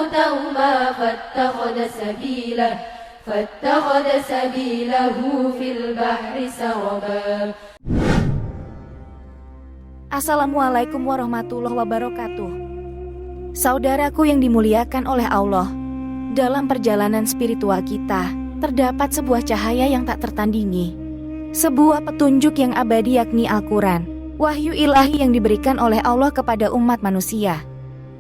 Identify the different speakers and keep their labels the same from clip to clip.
Speaker 1: توبا فاتخذ سبيله في البحر سربا.
Speaker 2: Assalamualaikum warahmatullahi wabarakatuh. Saudaraku yang dimuliakan oleh Allah, dalam perjalanan spiritual kita, terdapat sebuah cahaya yang tak tertandingi. Sebuah petunjuk yang abadi yakni Al-Quran, wahyu ilahi yang diberikan oleh Allah kepada umat manusia.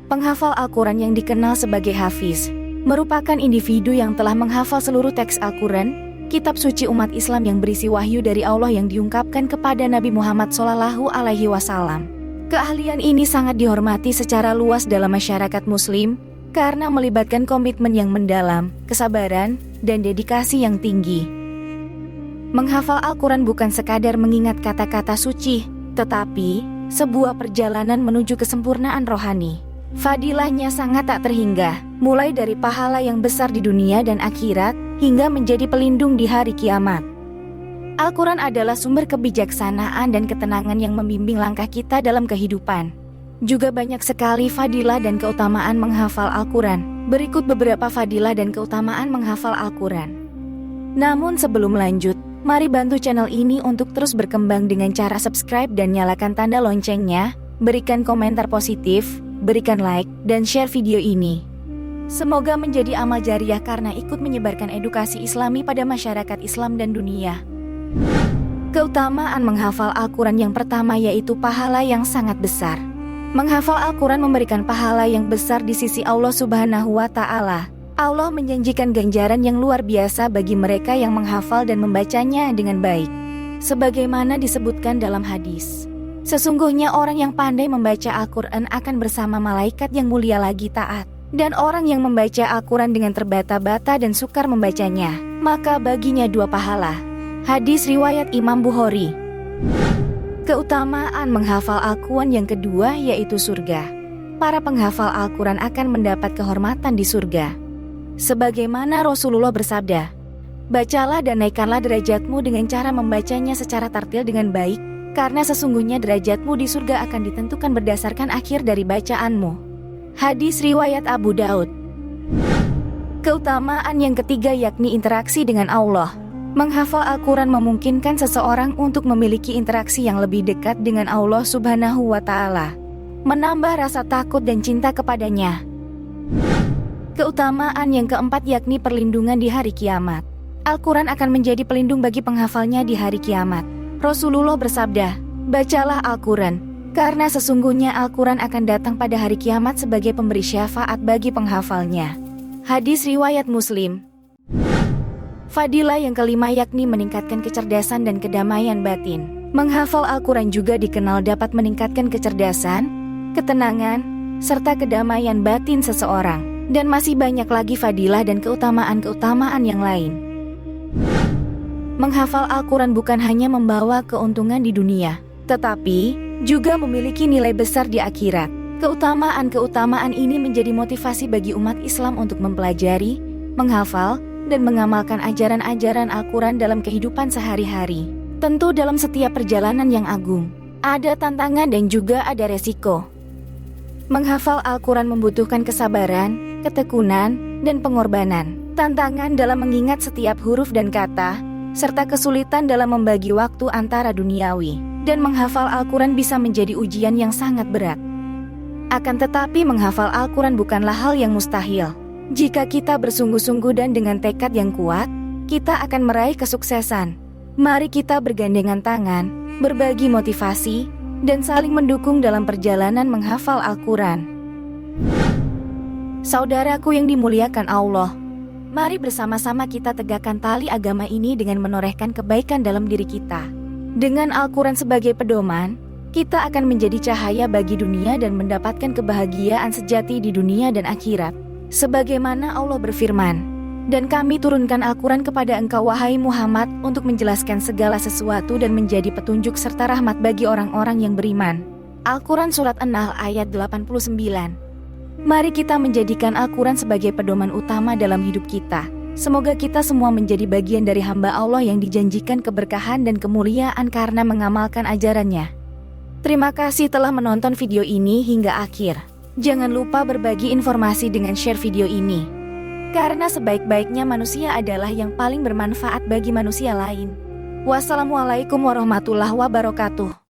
Speaker 2: Penghafal Al-Quran yang dikenal sebagai Hafiz, merupakan individu yang telah menghafal seluruh teks Al-Quran, kitab suci umat Islam yang berisi wahyu dari Allah yang diungkapkan kepada Nabi Muhammad SAW. Keahlian ini sangat dihormati secara luas dalam masyarakat muslim, karena melibatkan komitmen yang mendalam, kesabaran, dan dedikasi yang tinggi. Menghafal Al-Quran bukan sekadar mengingat kata-kata suci, tetapi sebuah perjalanan menuju kesempurnaan rohani. Fadilahnya sangat tak terhingga, mulai dari pahala yang besar di dunia dan akhirat, hingga menjadi pelindung di hari kiamat. Al-Quran adalah sumber kebijaksanaan dan ketenangan yang membimbing langkah kita dalam kehidupan. Juga banyak sekali fadilah dan keutamaan menghafal Al-Quran. Berikut beberapa fadilah dan keutamaan menghafal Al-Quran. Namun sebelum lanjut, mari bantu channel ini untuk terus berkembang dengan cara subscribe dan nyalakan tanda loncengnya, berikan komentar positif, berikan like, dan share video ini. Semoga menjadi amal jariah karena ikut menyebarkan edukasi Islami pada masyarakat Islam dan dunia. Keutamaan menghafal Al-Quran yang pertama yaitu pahala yang sangat besar. Menghafal Al-Quran memberikan pahala yang besar di sisi Allah Subhanahu wa Ta'ala. Allah menjanjikan ganjaran yang luar biasa bagi mereka yang menghafal dan membacanya dengan baik. Sebagaimana disebutkan dalam hadis, sesungguhnya orang yang pandai membaca Al-Quran akan bersama malaikat yang mulia lagi taat. Dan orang yang membaca Al-Quran dengan terbata-bata dan sukar membacanya, maka baginya 2 pahala. Hadis riwayat Imam Bukhari. Keutamaan menghafal Al-Quran yang kedua yaitu surga. Para penghafal Al-Quran akan mendapat kehormatan di surga. Sebagaimana Rasulullah bersabda, bacalah dan naikkanlah derajatmu dengan cara membacanya secara tartil dengan baik, karena sesungguhnya derajatmu di surga akan ditentukan berdasarkan akhir dari bacaanmu. Hadis riwayat Abu Daud. Keutamaan yang ketiga yakni interaksi dengan Allah. Menghafal Al-Quran memungkinkan seseorang untuk memiliki interaksi yang lebih dekat dengan Allah Subhanahu wa Ta'ala, menambah rasa takut dan cinta kepadanya. Keutamaan yang keempat yakni perlindungan di hari kiamat. Al-Quran akan menjadi pelindung bagi penghafalnya di hari kiamat. Rasulullah bersabda, bacalah Al-Quran, karena sesungguhnya Al-Quran akan datang pada hari kiamat sebagai pemberi syafaat bagi penghafalnya. Hadis riwayat Muslim. Fadilah yang kelima yakni meningkatkan kecerdasan dan kedamaian batin. Menghafal Al-Quran juga dikenal dapat meningkatkan kecerdasan, ketenangan, serta kedamaian batin seseorang. Dan masih banyak lagi fadilah dan keutamaan-keutamaan yang lain. Menghafal Al-Quran bukan hanya membawa keuntungan di dunia, tetapi juga memiliki nilai besar di akhirat. Keutamaan-keutamaan ini menjadi motivasi bagi umat Islam untuk mempelajari, menghafal, dan mengamalkan ajaran-ajaran Al-Quran dalam kehidupan sehari-hari. Tentu dalam setiap perjalanan yang agung, ada tantangan dan juga ada resiko. Menghafal Al-Quran membutuhkan kesabaran, ketekunan, dan pengorbanan. Tantangan dalam mengingat setiap huruf dan kata, serta kesulitan dalam membagi waktu antara duniawi dan menghafal Al-Quran bisa menjadi ujian yang sangat berat. Akan tetapi menghafal Al-Quran bukanlah hal yang mustahil. Jika kita bersungguh-sungguh dan dengan tekad yang kuat, kita akan meraih kesuksesan. Mari kita bergandengan tangan, berbagi motivasi, dan saling mendukung dalam perjalanan menghafal Al-Quran. Saudaraku yang dimuliakan Allah, mari bersama-sama kita tegakkan tali agama ini dengan menorehkan kebaikan dalam diri kita. Dengan Al-Quran sebagai pedoman, kita akan menjadi cahaya bagi dunia dan mendapatkan kebahagiaan sejati di dunia dan akhirat. Sebagaimana Allah berfirman, dan kami turunkan Al-Quran kepada engkau wahai Muhammad untuk menjelaskan segala sesuatu dan menjadi petunjuk serta rahmat bagi orang-orang yang beriman. Al-Quran Surat An-Nahl ayat 89. Mari kita menjadikan Al-Quran sebagai pedoman utama dalam hidup kita. Semoga kita semua menjadi bagian dari hamba Allah yang dijanjikan keberkahan dan kemuliaan karena mengamalkan ajarannya. Terima kasih telah menonton video ini hingga akhir. Jangan lupa berbagi informasi dengan share video ini. Karena sebaik-baiknya manusia adalah yang paling bermanfaat bagi manusia lain. Wassalamualaikum warahmatullahi wabarakatuh.